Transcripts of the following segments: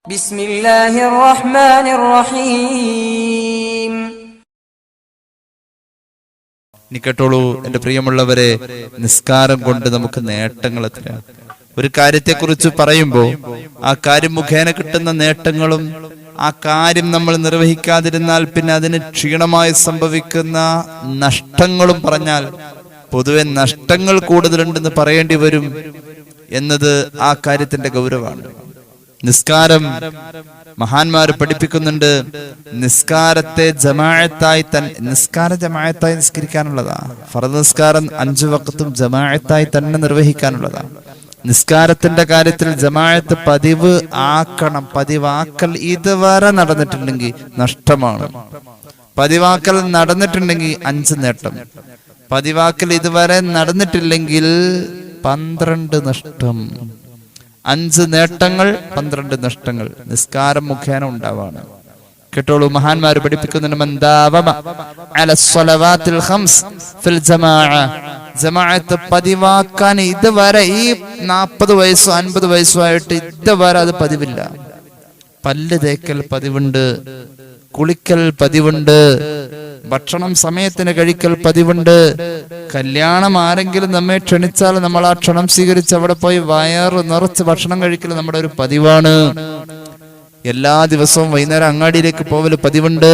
ബിസ്മില്ലാഹിർ റഹ്മാനിർ റഹീം. ഇനി കേട്ടോളൂ എന്റെ പ്രിയമുള്ളവരെ, നിസ്കാരം കൊണ്ട് നമുക്ക് നേട്ടങ്ങൾ എത്രയാണ്. ഒരു കാര്യത്തെക്കുറിച്ച് പറയുമ്പോൾ ആ കാര്യം മുഖേന കിട്ടുന്ന നേട്ടങ്ങളും ആ കാര്യം നമ്മൾ നിർവഹിക്കാതിരുന്നാൽ പിന്നെ അതിന് ക്ഷീണമായി സംഭവിക്കുന്ന നഷ്ടങ്ങളും പറഞ്ഞാൽ പൊതുവെ നഷ്ടങ്ങൾ കൂടുതലുണ്ടെന്ന് പറയേണ്ടി വരും എന്നത് ആ കാര്യത്തിന്റെ ഗൗരവമാണ്. നിസ്കാരം മഹാന്മാർ പഠിപ്പിക്കുന്നുണ്ട്, നിസ്കാരത്തെ ജമാഅത്തായി ജമാഅത്തായി നിസ്കരിക്കാനുള്ളതാ. ഫർദ് നിസ്കാരം 5 വഖത്തും ജമാഅത്തായി തന്നെ നിർവഹിക്കാനുള്ളതാണ്. നിസ്കാരത്തിന്റെ കാര്യത്തിൽ ജമാഅത്ത് പതിവാക്കൽ ഇതുവരെ നടന്നിട്ടുണ്ടെങ്കിൽ നഷ്ടമാണ്. പതിവാക്കൽ നടന്നിട്ടുണ്ടെങ്കിൽ 5 നേട്ടം, പതിവാക്കൽ ഇതുവരെ നടന്നിട്ടില്ലെങ്കിൽ 12 നഷ്ടം. 5 നേട്ടങ്ങൾ, 12 നഷ്ടങ്ങൾ നിസ്കാരം മുഖേന ഉണ്ടാവാണ്. കേട്ടോളൂ, മഹാന്മാർ പഠിപ്പിക്കുന്നുണ്ട്, ജമാഅത്ത് പതിവാക്കാൻ ഇതുവരെ ഈ 40 വയസ്സോ 50 വയസ്സോ ആയിട്ട് ഇതുവരെ അത് പതിവില്ല. പല്ല് തേക്കൽ പതിവുണ്ട്, കുളിക്കൽ പതിവുണ്ട്, ഭക്ഷണം സമയത്തിന് കഴിക്കൽ പതിവുണ്ട്. കല്യാണം ആരെങ്കിലും നമ്മെ ക്ഷണിച്ചാൽ നമ്മൾ ആ ക്ഷണം സ്വീകരിച്ച് അവിടെ പോയി വയറ് നിറച്ച് ഭക്ഷണം കഴിക്കൽ നമ്മുടെ ഒരു പതിവാണ്. എല്ലാ ദിവസവും വൈകുന്നേരം അങ്ങാടിയിലേക്ക് പോവല് പതിവുണ്ട്.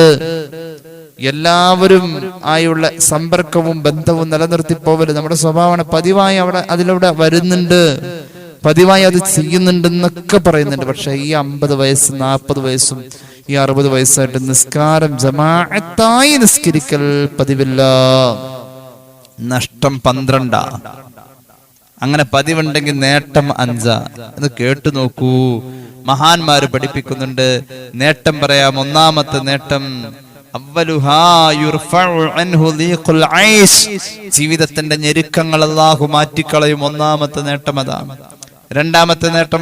എല്ലാവരും ആയുള്ള സമ്പർക്കവും ബന്ധവും നിലനിർത്തി പോവല് നമ്മുടെ സ്വഭാവമാണ്. പതിവായി അതിലൂടെ വരുന്നുണ്ട്, പതിവായി അത് ചെയ്യുന്നുണ്ടെന്നൊക്കെ പറയുന്നുണ്ട്. പക്ഷെ ഈ 50 വയസ്സ് 40 വയസ്സും ഈ 60 വയസ്സായിട്ട് നിസ്കാരം ജമാഅത്തായി നിസ്കരിക്കൽ പതിവില്ല. നഷ്ടം 12. അങ്ങനെ പതിവുണ്ടെങ്കിൽ നേട്ടം 5. അത് കേട്ടു നോക്കൂ, മഹാന്മാര് പഠിപ്പിക്കുന്നുണ്ട്. നേട്ടം പറയാം. ഒന്നാമത്തെ നേട്ടം, ജീവിതത്തിന്റെ ഞെരുക്കങ്ങൾ അല്ലാഹു മാറ്റിക്കളയും. ഒന്നാമത്തെ നേട്ടം അതാണ്. രണ്ടാമത്തെ നേട്ടം,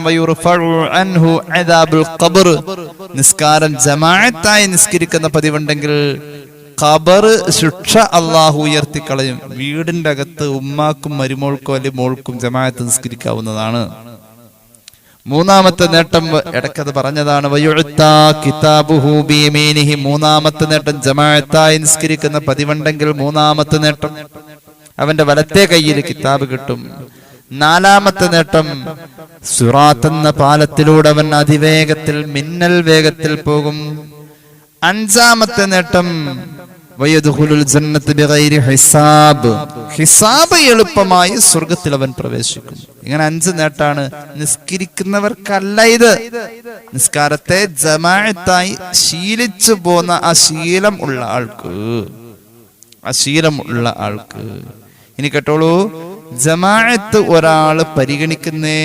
നിസ്കാരം ജമാഅത്തായി നിസ്കരിക്കുന്ന പതിവുണ്ടെങ്കിൽ ഖബർ ശിക്ഷ അല്ലാഹു ഉയർത്തിക്കളയും. വീടിന്റെ അകത്ത് ഉമ്മാക്കും മരുമോൾക്കോ അല്ലെങ്കിൽ മോൾക്കും ജമാഅത്ത് നിസ്കരിക്കാവുന്നതാണ്. മൂന്നാമത്തെ നേട്ടം ഇടക്കത് പറഞ്ഞതാണ്, മൂന്നാമത്തെ നേട്ടം ജമാഅത്തായി നിസ്കരിക്കുന്ന പതിവുണ്ടെങ്കിൽ മൂന്നാമത്തെ നേട്ടം അവന്റെ വലത്തെ കയ്യിൽ കിതാബ് കിട്ടും. നാലാമത്തെ നേട്ടം, സിറാത്ത് എന്ന പാലത്തിലൂടെ അവൻ അതിവേഗത്തിൽ മിന്നൽ വേഗത്തിൽ പോകും. അഞ്ചാമത്തെ നേട്ടം, ഹിസാബ് എളുപ്പമായി സ്വർഗത്തിൽ അവൻ പ്രവേശിക്കും. ഇങ്ങനെ 5 നേട്ടാണ്. നിസ്കരിക്കുന്നവർക്കല്ല ഇത്, നിസ്കാരത്തെ ജമാഅത്തായി ശീലിച്ചു പോന്ന ആ ശീലം ഉള്ള ആൾക്ക്. ഇനി കേട്ടോളൂ, ജമാഅത്ത് ഒരാള് പരിഗണിക്കുന്നേ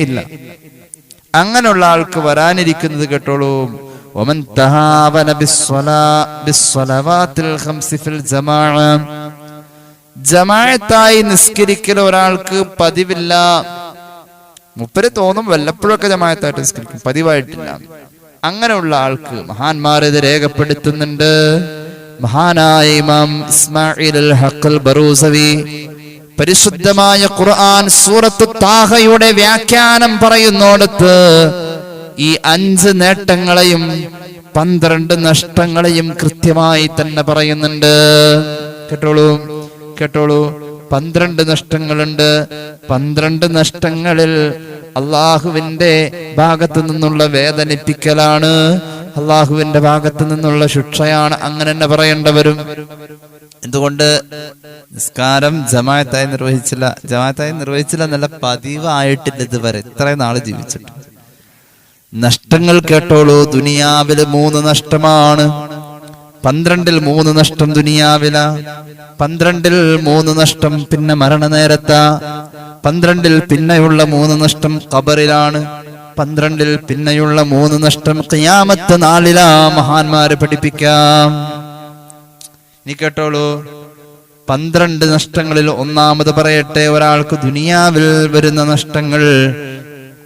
ഇല്ല. അങ്ങനെയുള്ള ആൾക്ക് വരാനിരിക്കുന്നത് കേട്ടോളൂ, ومن تهاون بالصلوات الخمس في الجماعة. ജമാഅത്തായി നിസ്കരിക്കൽ ഒരാൾക്ക് പതിവില്ല. മുപ്പര് തോന്നും വല്ലപ്പോഴൊക്കെ ജമാഅത്തായിട്ട് നിസ്കരിക്കും, പതിവായിട്ടില്ല. അങ്ങനെയുള്ള ആൾക്ക് മഹാന്മാർ ഇത് രേഖപ്പെടുത്തുന്നുണ്ട്. മഹാനായ ഇമാം ഇസ്മായിൽ അൽ ഹഖൽ ബറൂസവി പരിശുദ്ധമായ ഖുർആൻ സൂറത്തു താഹയുടെ വ്യാഖ്യാനം പറയുന്നിടത്ത് ഈ 5 നേട്ടങ്ങളെയും 12 നഷ്ടങ്ങളെയും കൃത്യമായി തന്നെ പറയുന്നുണ്ട്. കേട്ടോളൂ 12 നഷ്ടങ്ങളുണ്ട്. 12 നഷ്ടങ്ങളിൽ അള്ളാഹുവിന്റെ ഭാഗത്തു നിന്നുള്ള വേദനിപ്പിക്കലാണ്, അള്ളാഹുവിന്റെ ഭാഗത്തു നിന്നുള്ള ശിക്ഷയാണ്. അങ്ങനെ തന്നെ പറയേണ്ടി വരും. എന്തുകൊണ്ട്? നിസ്കാരം ജമാഅത്തായി നിർവഹിച്ചില്ല എന്നല്ല, പതിവായിട്ടില്ല ഇതുവരെ, ഇത്രയും നാള് ജീവിച്ചിട്ട്. നഷ്ടങ്ങൾ കേട്ടോളൂ, ദുനിയാവില് 3 നഷ്ടമാണ്. 12-ൽ 3 നഷ്ടം ദുനിയാവില, 12-ൽ 3 നഷ്ടം പിന്നെ മരണനേരത്താ, 12-ൽ പിന്നെയുള്ള 3 നഷ്ടം ഖബറിലാണ്, 12-ൽ പിന്നെയുള്ള 3 നഷ്ടം ഖിയാമത്ത് നാളിലാ. മഹാന്മാര് പഠിപ്പിക്കാം. നീ കേട്ടോളൂ, 12 നഷ്ടങ്ങളിൽ ഒന്നാമത് പറയട്ടെ, ഒരാൾക്ക് ദുനിയാവിൽ വരുന്ന നഷ്ടങ്ങൾ,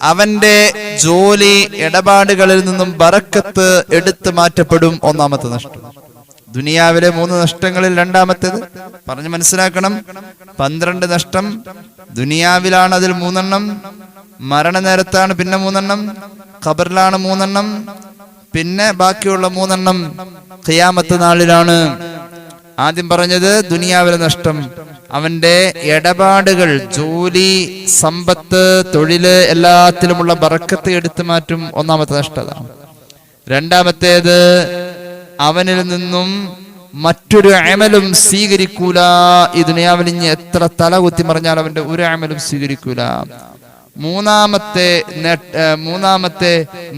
അവന്റെ ജോലി ഇടപാടുകളിൽ നിന്നും ബറക്കത്ത് എടുത്തു മാറ്റപ്പെടും. ഒന്നാമത്തെ നഷ്ടം. ദുനിയാവിലെ 3 നഷ്ടങ്ങളിൽ രണ്ടാമത്തേത് പറഞ്ഞു മനസ്സിലാക്കണം. 12 നഷ്ടം ദുനിയാവിലാണ്, അതിൽ 3 മരണനേരത്താണ്, പിന്നെ 3 ഖബറിലാണ് 3 എണ്ണം, പിന്നെ ബാക്കിയുള്ള 3 എണ്ണം ഖിയാമത്ത് നാളിലാണ്. ആദ്യം പറഞ്ഞത് ദുനിയാവിലെ നഷ്ടം, അവന്റെ ഇടപാടുകൾ, ജോലി, സമ്പത്ത്, തൊഴില്, എല്ലാത്തിലുമുള്ള ബറക്കത്ത് എടുത്തു മാറ്റും. ഒന്നാമത്തെ നഷ്ടത. രണ്ടാമത്തേത് അവനിൽ നിന്നും മറ്റൊരു അമലും സ്വീകരിക്കൂല. ഈ ദുനിയാവിൽ ഇനി എത്ര തല കുത്തി മറിഞ്ഞാൽ അവന്റെ ഒരു അമലും സ്വീകരിക്കൂല. മൂന്നാമത്തെ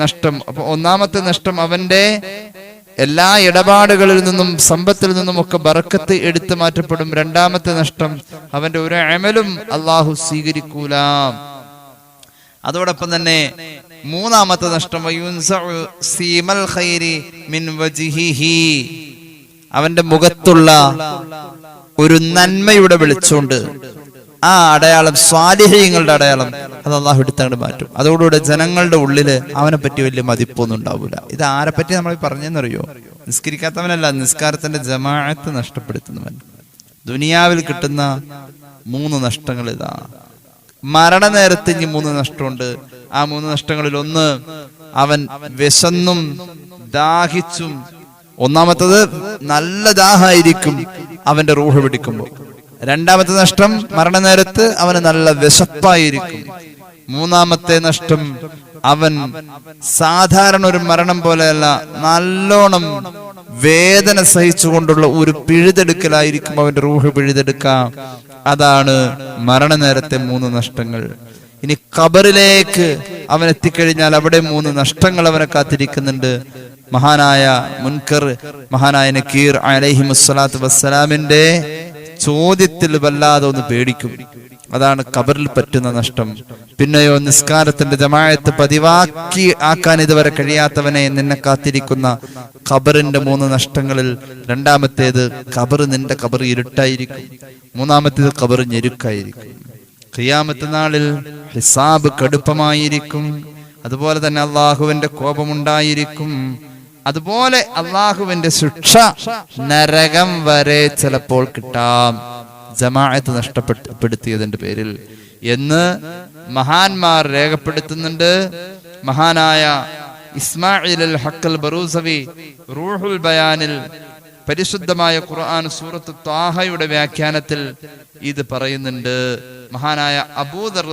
നഷ്ടം. അപ്പൊ ഒന്നാമത്തെ നഷ്ടം അവന്റെ എല്ലാ ഇടപാടുകളിൽ നിന്നും സമ്പത്തിൽ നിന്നും ഒക്കെ ബറക്കത്ത് എടുത്തു മാറ്റപ്പെടും. രണ്ടാമത്തെ നഷ്ടം അവന്റെ ഒരു അമലും അള്ളാഹു സ്വീകരിക്കൂല. അതോടൊപ്പം തന്നെ മൂന്നാമത്തെ നഷ്ടം അവന്റെ മുഖത്തുള്ള ഒരു നന്മയുടെ വെളിച്ചമുണ്ട്. ആ അടയാളം, സ്വാലിഹീങ്ങളുടെ അടയാളം, അത് അള്ളാഹു എടുത്തങ്ങോട്ട് മാറ്റും. അതോടുകൂടെ ജനങ്ങളുടെ ഉള്ളില് അവനെ പറ്റി വലിയ മതിപ്പൊന്നും ഉണ്ടാവില്ല. ഇത് ആരെ പറ്റി നമ്മൾ പറഞ്ഞെന്നറിയോ? നിസ്കരിക്കാത്തവനല്ല, നിസ്കാരത്തിന്റെ ജമാഅത്ത് നഷ്ടപ്പെടുത്തുന്നവൻ. ദുനിയാവിൽ കിട്ടുന്ന 3 നഷ്ടങ്ങൾ ഇതാ. മരണനേരത്ത് ഇനി 3 നഷ്ടമുണ്ട്. ആ 3 നഷ്ടങ്ങളിൽ ഒന്ന്, അവൻ വിശന്നും ദാഹിച്ചും. ഒന്നാമത്തത് നല്ല ദാഹമായിരിക്കും അവന്റെ റൂഹ് പിടിക്കുമ്പോൾ. രണ്ടാമത്തെ നഷ്ടം മരണനേരത്ത് അവന് നല്ല വിശപ്പായിരിക്കും. മൂന്നാമത്തെ നഷ്ടം അവൻ സാധാരണ ഒരു മരണം പോലെയല്ല, നല്ലോണം വേദന സഹിച്ചുകൊണ്ടുള്ള ഒരു പിഴുതെടുക്കലായിരിക്കും അവന്റെ റൂഹ് പിഴുതെടുക്കാം. അതാണ് മരണനേരത്തെ 3 നഷ്ടങ്ങൾ. ഇനി ഖബറിലേക്ക് അവൻ എത്തിക്കഴിഞ്ഞാൽ അവിടെ 3 നഷ്ടങ്ങൾ അവനെ കാത്തിരിക്കുന്നുണ്ട്. മഹാനായ മുൻകർ, മഹാനായ നക്കീർ അലൈഹിമുസ്സലാത്തു വസ്സലാമിന്റെ ചോദ്യത്തിൽ വല്ലാതെ ഒന്ന് പേടിക്കും. അതാണ് ഖബറിൽ പറ്റുന്ന നഷ്ടം. പിന്നെയോ നിസ്കാരത്തിന്റെ ജമാഅത്ത് പതിവാക്കി ആക്കാൻ ഇതുവരെ കഴിയാത്തവനെ നിന്നെ കാത്തിരിക്കുന്ന ഖബറിന്റെ 3 നഷ്ടങ്ങളിൽ രണ്ടാമത്തേത് ഖബർ, നിന്റെ ഖബർ ഇരുട്ടായിരിക്കും. മൂന്നാമത്തേത് ഖബർ ഞെരുക്കായിരിക്കും. ഖിയാമത്ത് നാളിൽ ഹിസാബ് കടുപ്പമായിരിക്കും. അതുപോലെ തന്നെ അള്ളാഹുവിന്റെ കോപമുണ്ടായിരിക്കും. അതുപോലെ അള്ളാഹുവിന്റെ ശിക്ഷ നരകം വരെ ചിലപ്പോൾ കിട്ടാം, ജമാഅത്ത് നഷ്ടപ്പെടുത്തിയതിന്റെ പേരിൽ എന്ന് മഹാന്മാർ രേഖപ്പെടുത്തുന്നുണ്ട്. മഹാനായ ഇസ്മായിൽ അൽ ഹഖ് അൽ ബറൂസവി റൂഹുൽ ബയാനിൽ പരിശുദ്ധമായ ഖുർആൻ സൂറത്ത് ത്വാഹയുടെ വ്യാഖ്യാനത്തിൽ ഇത് പറയുന്നുണ്ട്. മഹാനായ അബൂദർ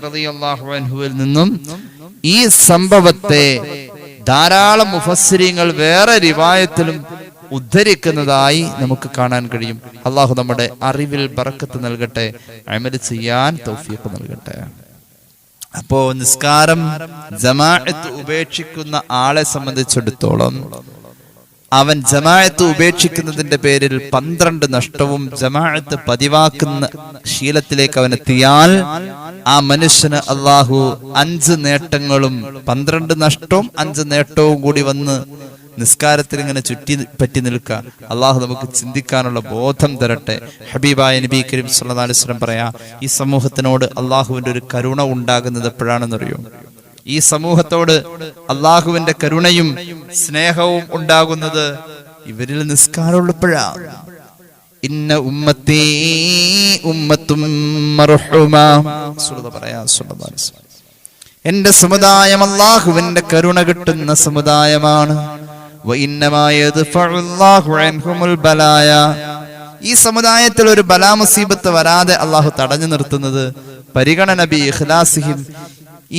റളിയല്ലാഹു അൻഹുവിൽ നിന്നും ഈ സംഭവത്തെ ധാരാളം മുഫസ്സിരീങ്ങൾ വേറെ റിവായത്തിലും ഉദ്ധരിക്കുന്നതായി നമുക്ക് കാണാൻ കഴിയും. അള്ളാഹു നമ്മുടെ അറിവിൽ ബറക്കത്ത് നൽകട്ടെ, അമല് ചെയ്യാൻ തൗഫീഖ് നൽകട്ടെ. അപ്പോ നിസ്കാരം ജമാഅത്ത് ഉപേക്ഷിക്കുന്ന ആളെ സംബന്ധിച്ചിടത്തോളം അവൻ ജമാഅത്ത് ഉപേക്ഷിക്കുന്നതിന്റെ പേരിൽ 12 നഷ്ടവും ജമാഅത്ത് പതിവാക്കുന്ന ശീലത്തിലേക്ക് അവൻ എത്തിയാൽ ആ മനുഷ്യന് അള്ളാഹു 5 നേട്ടങ്ങളും 12 നഷ്ടവും 5 നേട്ടവും കൂടി വന്ന് നിസ്കാരത്തിൽ ഇങ്ങനെ ചുറ്റിപ്പറ്റി നിൽക്കുക. അള്ളാഹു നമുക്ക് ചിന്തിക്കാനുള്ള ബോധം തരട്ടെ. ഹബീബായ നബി കരീം സല്ലല്ലാഹു അലൈഹി വസല്ലം പറയാ, ഈ സമൂഹത്തിനോട് അള്ളാഹുവിന്റെ ഒരു കരുണ ഉണ്ടാകുന്നത് എപ്പോഴാണെന്നറിയോ? ഈ സമൂഹത്തോട് അള്ളാഹുവിന്റെ കരുണയും സ്നേഹവും ഉണ്ടാകുന്നത് ഇവരിൽ നിസ്കാരമുള്ളപ്പോഴാണ്. ഇന്ന ഉമ്മത്തീ ഉമ്മത്തും മർഹൂമാ, പറയാ എന്റെ സമുദായം അള്ളാഹുവിന്റെ കരുണ കിട്ടുന്ന സമുദായമാണ്. ഈ സമുദായത്തിൽ ഒരു ബലാ മുസീബത്ത് വരാതെ അള്ളാഹു തടഞ്ഞു നിർത്തുന്നത് പരിഗണന ബി ഇഖ്ലാസിഹിം.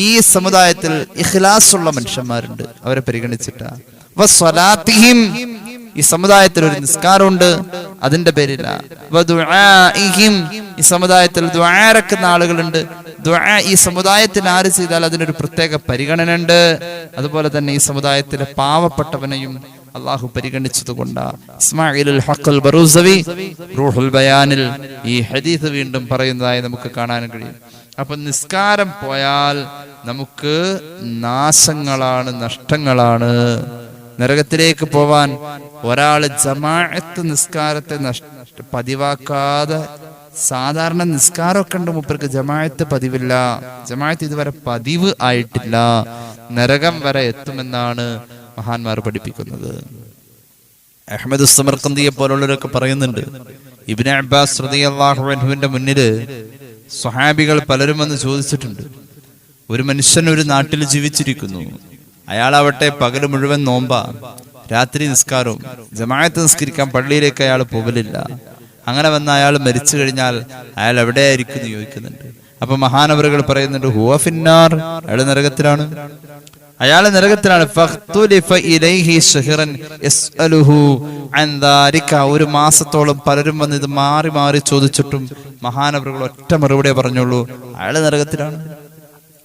ഈ സമുദായത്തിൽ ഇഖ്ലാസുള്ള മനുഷ്യന്മാരുണ്ട്, അവരെ പരിഗണിച്ചിട്ടാ. വസ്വലാത്തിഹിം, ഈ സമുദായത്തിൽ ഒരു നിസ്കാരമുണ്ട്, അതിന്റെ പേരില്ല. വദുആഇഹിം, ഈ സമുദായത്തിൽ ദുആ ഇറക്കുന്ന ആളുകളുണ്ട്. ദുആ ഈ സമുദായത്തിൽ ആര് ചെയ്താൽ അതിനൊരു പ്രത്യേക പരിഗണന ഉണ്ട്. അതുപോലെ തന്നെ ഈ സമുദായത്തിലെ പാവപ്പെട്ടവനെയും അള്ളാഹു പരിഗണിച്ചതുകൊണ്ടാ ഇസ്മായിൽ അൽ ഹഖ് അൽ ബറൂസവി റൂഹുൽ ബയാനിൽ ഈ ഹദീസ് വീണ്ടും പറയുന്നതായി നമുക്ക് കാണാൻ കഴിയും. അപ്പൊ നിസ്കാരം പോയാൽ നമുക്ക് നാശങ്ങളാണ്, നഷ്ടങ്ങളാണ്. നരകത്തിലേക്ക് പോവാൻ ഒരാള് ജമാഅത്ത് നിസ്കാരത്തെ പതിവാക്കാതെ, സാധാരണ നിസ്കാരമൊക്കെ ഉണ്ട് മൂപ്പർക്ക്, ജമാഅത്ത് പതിവില്ല, ജമാഅത്ത് ഇതുവരെ പതിവ് ആയിട്ടില്ല, നരകം വരെ എത്തുമെന്നാണ് മഹാന്മാർ പഠിപ്പിക്കുന്നത്. അഹ്മദ് സമർഖന്ദിയെ പോലുള്ളവരൊക്കെ പറയുന്നുണ്ട്, ഇബ്നു അബ്ബാസ് റളിയല്ലാഹു അൻഹുവിന്റെ മുന്നില് സ്വഹാബികൾ പലരും വന്ന് ചോദിച്ചിട്ടുണ്ട്, ഒരു മനുഷ്യൻ ഒരു നാട്ടിൽ ജീവിച്ചിരിക്കുന്നു, അയാളാവട്ടെ പകല് മുഴുവൻ നോമ്പാ, രാത്രി നിസ്കാരവും, ജമാഅത്ത് നിസ്കരിക്കാൻ പള്ളിയിലേക്ക് അയാൾ പോകലില്ല. അങ്ങനെ വന്ന അയാൾ മരിച്ചു കഴിഞ്ഞാൽ അയാൾ എവിടെയായിരിക്കും എന്ന് ചോദിക്കുന്നുണ്ട്. അപ്പൊ മഹാനവറുകൾ പറയുന്നുണ്ട്, ഹുവ ഫിന്നാർ, അയാൾ നരകത്തിലാണ്, അയാൾ നരകത്തിലാണ്. ഒരു മാസത്തോളം പലരും വന്ന് ഇത് മാറി മാറി ചോദിച്ചിട്ടും മഹാനവറുകൾ ഒറ്റ മറുപടിയെ പറഞ്ഞുള്ളൂ, അയാൾ നരകത്തിലാണ്.